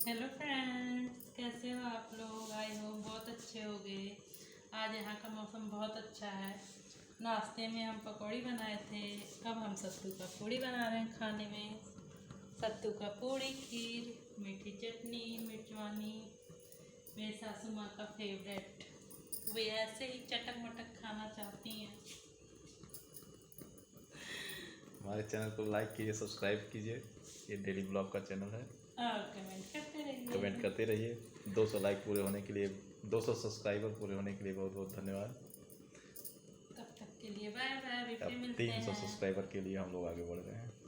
Hello friends, कैसे हो आप लोग? आई हो बहुत अच्छे हो गए। आज यहाँ का मौसम बहुत अच्छा है। नाश्ते में हम पकौड़ी बनाए थे, अब हम सत्तू का पूड़ी बना रहे हैं खाने में। सत्तू का पूड़ी, खीर, मीठी चटनी, मिर्चवानी, मेरी सासू माँ का फेवरेट। वे ऐसे ही चटक मटक खाना चाहती हैं। हमारे चैनल को लाइक कीजिए, सब्सक्राइब कीजिए। ये डेली ब्लॉग का चैनल है। और कमेंट करते रहिए। कमेंट करते रहिए। 200 लाइक पूरे होने के लिए, 200 सब्सक्राइबर पूरे होने के लिए बहुत बहुत धन्यवाद। तब तक के लिए बाय बाय। अभी फिर अब मिलते 300 हैं। सब्सक्राइबर के लिए हम लोग आगे बढ़ रहे हैं।